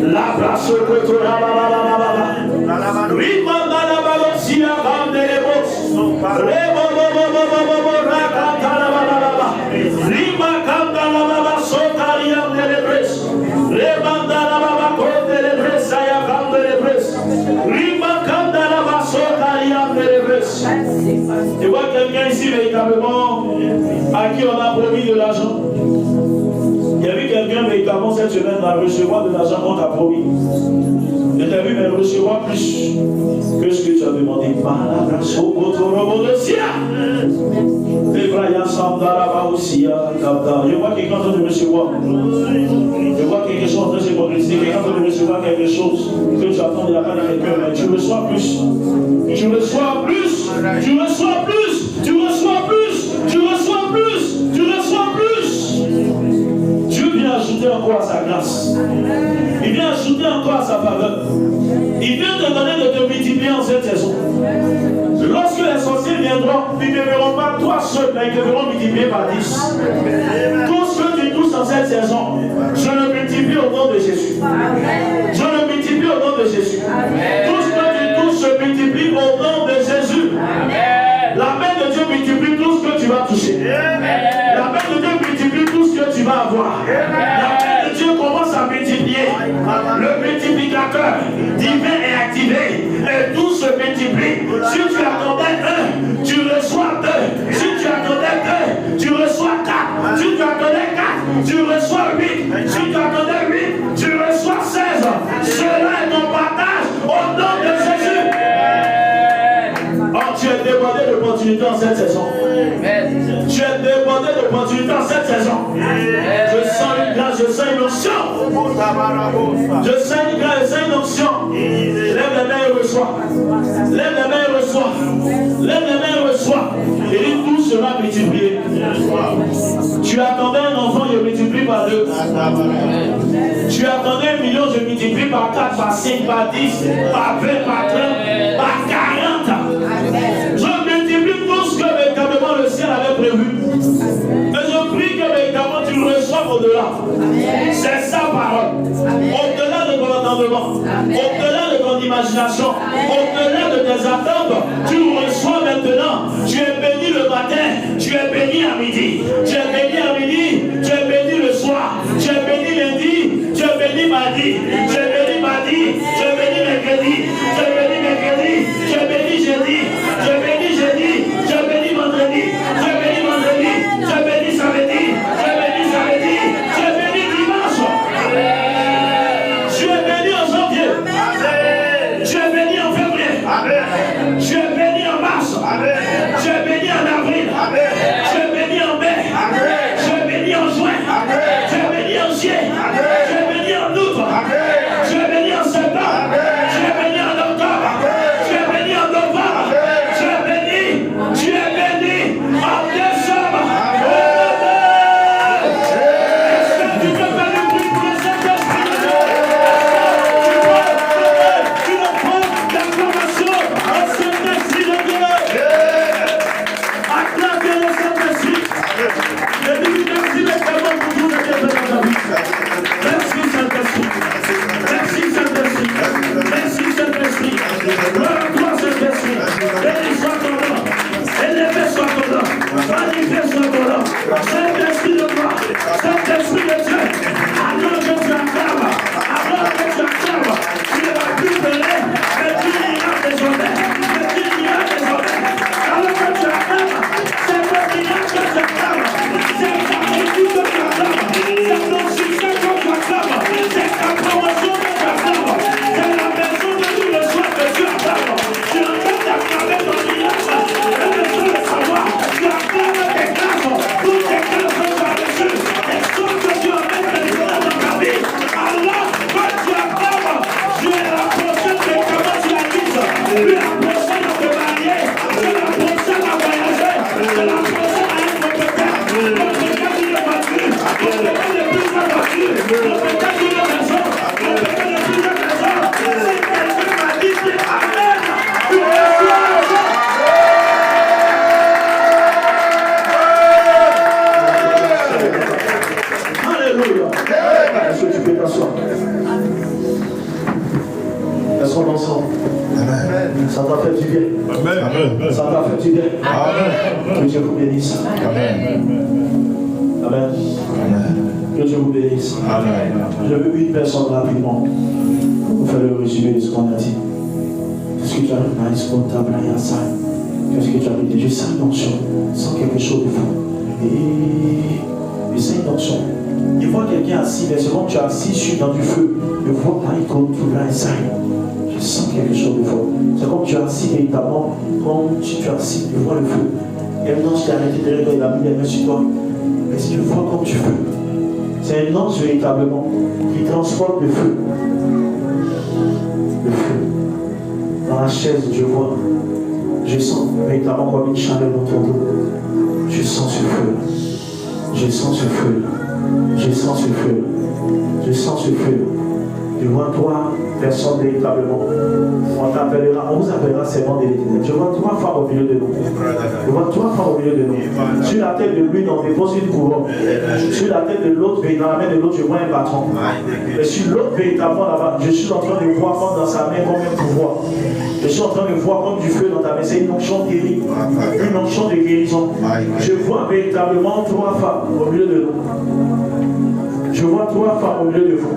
La place que tu as, je vois quelqu'un ici véritablement à qui on a promis de l'argent. Il y a vu quelqu'un véritablement cette semaine va recevoir de l'argent qu'on t'a promis. Et tu as vu, mais recevoir plus que ce que tu as demandé. Je vois quelqu'un en train de recevoir. Je vois quelque chose en train de se progresser. Quelqu'un en train de recevoir quelque chose que tu attends de la part de quelqu'un. Mais tu reçois plus. Tu reçois plus. Tu reçois plus. Tu reçois plus. Tu reçois plus. Tu reçois plus. Dieu vient ajouter encore à sa grâce. Il vient ajouter encore à sa faveur. Il vient te donner de te multiplier en cette saison. Lorsque les sorciers viendront, ils ne verront pas toi seul, mais ils te verront multiplier par 10. Tout ce que tu touches en cette saison, je le multiplie au nom de Jésus. Je le multiplie au nom de Jésus. Tout ce que tu touches se multiplie au nom de Jésus. La main de Dieu multiplie tout ce que tu vas toucher. La main de Dieu multiplie tout ce que tu vas avoir. La main de Dieu commence à multiplier. Le multiplicateur divin est activé. Et tout se multiplie. Si tu attendais 1, tu reçois 2. Si tu attendais 2, tu reçois 4. Si tu attendais 4, tu reçois 8. Si tu attendais 8, tu reçois 16. Cela est ton partage au nom de Jésus. Oh, tu es débordé d'opportunités en cette saison. Tu es débordé d'opportunités en cette saison. Je sens une grâce, je sens une onction. Je sens une grâce, je sens une onction. Lève les mains et reçois. Lève les mains et reçois. Lève les mains et reçois. Et dit tout sera multiplié. Tu attendais un enfant, je multiplie par 2. Tu attendais 1 million, je multiplie par 4, par 5, par 10, par 20, par 30, par 40. Je multiplie tout ce que véritablement le ciel avait prévu. Et je prie que véritablement tu le reçoives au-delà. C'est sa parole. Au-delà de ton entendement, au-delà de ton imagination, au-delà de tes attentes, tu le reçois maintenant. Tu es béni le matin, tu es béni à midi, tu es béni à midi, tu es béni le soir, tu es béni lundi, tu es béni mardi, tu es béni mardi, tu es béni mercredi, tu es béni mercredi, tu es béni jeudi, tu es béni jeudi, tu es béni vendredi, tu es béni vendredi, tu es béni samedi, tu es béni samedi, tu es béni dimanche. Tu es béni en janvier, tu es béni en février, tu es béni en mars, tu es béni en avril, tu es béni en mai, tu es béni en juin, tu es béni en juillet, tu es béni en août, tu es béni en septembre, tu es béni en octobre, tu es béni en novembre, tu es béni en décembre. Est-ce que tu peux faire le bruit pour le Saint-Esprit? Tu ne prends l'acclamation au Saint-Esprit de Dieu. Acclamez le Saint-Esprit. Je dis merci vraiment pour tout ce que tu as fait dans ta vie. Merci Saint-Esprit. Merci Saint-Esprit. Merci Saint-Esprit. Gloire à toi Saint-Esprit. Béni soit ton nom. Élevé soit ton nom. Magnifié soit ton nom. Saint-Esprit de gloire. Saint-Esprit de Dieu. Alors que tu acclames. Alors que tu acclames. Tu ne vas plus pleurer. Mais tu iras désormais. Mais tu iras désormais. Alors que tu acclames. C'est ton miracle que tu acclames. C'est ta réussite que tu acclames. C'est ton succès que tu acclames. C'est ta promotion que tu acclames. C'est la maison de tout le soir que tu acclames. Tu es en train d'acclamer ton miracle. Et de tout le savoir. Tu acclames tes grâces. Toutes tes grâces que tu as reçues. Et ce que tu as fait dans ta vie. Alors que tu acclames, tu es la prochaine de comment tu la dises. Tu es la prochaine à te marier. Tu es la prochaine à voyager. Tu es la prochaine à être peut-être. Ton peut-être une voiture. Ton peut-être de plusieurs voitures. Ton peut-être une maison. Ton peut-être de plusieurs maisons. Si quelqu'un m'a dit, c'est Amen. Tu reçois. Alléluia. Est-ce que tu peux t'asseoir. Laisse-moi ensemble. Ça t'a fait du bien. Amen. Ça t'a fait du bien. Amen. Que Dieu vous bénisse. Amen. Amen. Que Dieu vous bénisse. Amen. Je veux une personne rapidement pour faire le résumé de ce qu'on a dit. Qu'est-ce que tu as dit? Qu'est-ce que tu as dit? Je sens une onction. Je sens quelque chose de fou. Et c'est une onction. Il voit quelqu'un assis, mais c'est quand tu es assis dans du feu. Je vois un icône tout là inside. Je sens quelque chose de fort. C'est comme tu es assis véritablement, comme si tu es assis, je vois le feu. Et un ange qui a arrêté de regarder, il a mis les mains sur toi. Mais si tu vois comme tu feu, c'est un ange véritablement qui transporte le feu. Le feu. Dans la chaise, je vois. Je sens véritablement comme une chaleur dans ton dos. Je sens ce feu. Je sens ce feu. Je sens ce feu. Je sens ce feu. Je vois toi, personne véritablement. On vous appellera servant de l'Éternel. Je vois trois femmes au milieu de nous. Je vois trois femmes au milieu de nous. Sur la tête de l'une, on dépose une couronne. Sur la tête de l'autre, dans la main de l'autre, je vois un bâton. Et sur l'autre, véritablement là-bas, je suis en train de voir comme dans sa main comme un pouvoir. Je suis en train de voir comme du feu dans ta main. C'est une onction guérie. Une onction de guérison. Je vois véritablement trois femmes au milieu de nous. Je vois trois femmes au milieu de vous.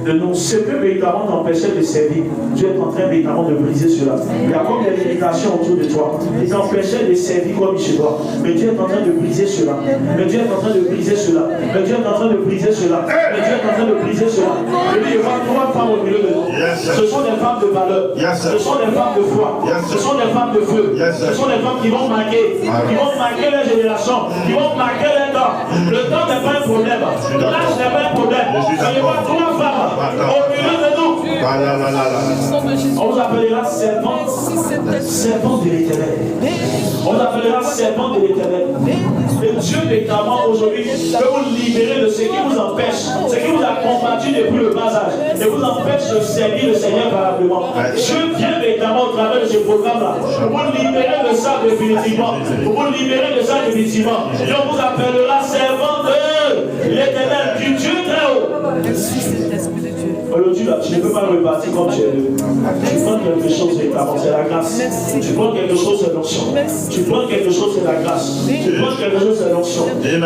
De nous, ce que véritablement t'empêchait de servir, Dieu est en train véritablement de briser cela. Il y a comme des limitations autour de toi. Il t'empêchait de servir comme il se doit. Mais Dieu est en train de briser cela. Mais Dieu est en train de briser cela. Mais Dieu est en train de briser cela. Mais Dieu est en train de briser cela. Je dis, il y aura trois femmes au milieu de nous. Ce sont des femmes de valeur. Ce sont des femmes de foi. Ce sont des femmes de feu. Ce sont des femmes qui vont marquer. Qui vont marquer leur génération. Qui vont marquer leur temps. Le temps n'est pas un problème. L'âge n'est pas un problème. Il y aura trois femmes au milieu de nous. On vous appellera servante de l'Éternel. On vous appellera servante de l'Éternel. Et Dieu, notamment aujourd'hui, peut vous libérer de ce qui vous empêche, ce qui vous a combattu depuis le bas âge, et vous empêche de servir le Seigneur valablement. Dieu vient notamment au travers de ce programme-là pour vous libérer de ça définitivement. Pour vous libérer de ça définitivement. Et on vous appellera servant de l'Éternel, du Dieu très haut. Aujourd'hui, là, tu ne peux pas repartir comme tu es. Tu prends quelque chose, c'est la grâce. Tu prends quelque chose, c'est l'onction. Tu prends quelque chose, c'est la grâce. Tu prends quelque chose, c'est l'onction. Et le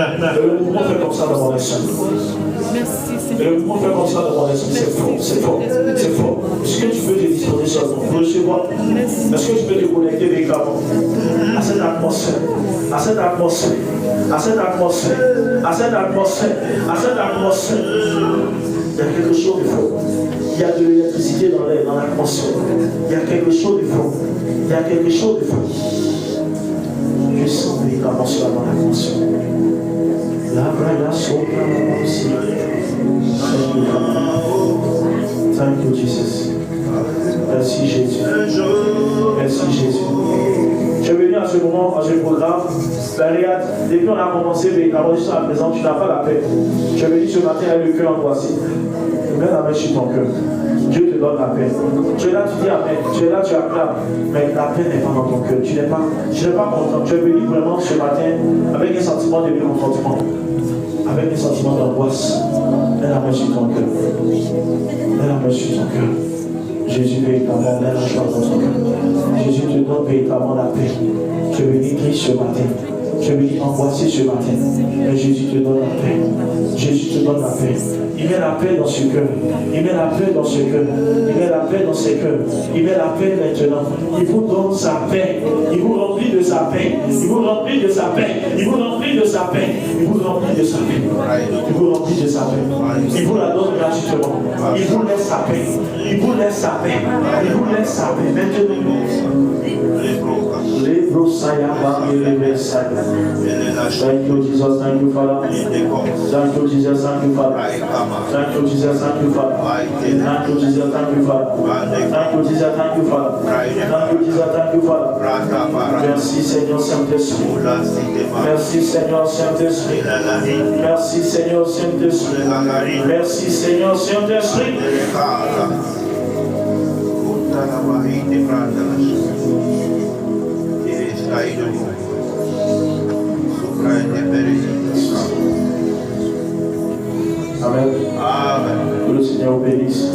mouvement fait comme ça dans mon esprit. Et le mouvement fait comme ça dans mon esprit. C'est fort, c'est fort, c'est fort. Est-ce que tu peux te disposer seulement pour recevoir? Est-ce que tu peux te connecter véritablement à cette atmosphère, à cette atmosphère, à cette atmosphère, à cette atmosphère, à cette atmosphère? Il y a quelque chose de faux. Il y a de l'électricité dans l'air, dans l'atmosphère. Il y a quelque chose de faux. Il y a quelque chose de faux. Je sens véritablement cela dans l'atmosphère. La braille sopra aussi. Thank you, Jesus. Merci Jésus. Merci Jésus. Je suis venu à ce moment, à ce programme. Ben, regarde, depuis qu'on a commencé véritablement jusqu'à présent, tu n'as pas la paix. Je suis venu ce matin avec le cœur angoissé. Mets la main sur ton cœur. Dieu te donne la paix. Tu es là, tu dis Amen. Tu es là, tu acclames. Mais la paix n'est pas dans ton cœur. Tu n'es pas content. Tu es venu vraiment ce matin avec un sentiment de mécontentement. Avec un sentiment d'angoisse. Mets la main sur ton cœur. Mets la main sur ton cœur. Jésus véritablement met la joie dans ton cœur. Jésus te donne véritablement la paix. Tu es venu triste ce matin. Tu es venu angoissé ce matin. Mais Jésus te donne la paix. Jésus te donne la paix. Il met la paix dans ce cœur. Il met la paix dans ce cœur. Il met la paix dans ce cœur. Il met la paix maintenant. Il vous donne sa paix. Il vous remplit de sa paix. Il vous remplit de sa paix. Il vous remplit de sa paix. Il vous remplit de sa paix. Il vous remplit de sa paix. Il vous la donne gratuitement. Il vous laisse sa paix. Il vous laisse sa paix. Il vous laisse sa paix. Maintenant. Thank you, Jesus. Thank you, Father. Thank you, Jesus. Thank you, Father. Thank you, Jesus. Thank you, Father. Thank you, Jesus. Thank you, Father. Thank you, Jesus. Thank you, Father. Thank you, Jesus. Thank you, Father. Merci, Seigneur Saint-Esprit. Merci, Seigneur Saint-Esprit. Merci, Seigneur Saint-Esprit. Merci, Seigneur Saint-Esprit. Amen. Que le Seigneur vous bénisse.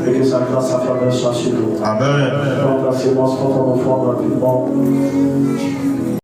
Et que sa grâce, sa faveur soit sur vous. Amen. Donc, la séance, quand on nous forme rapidement.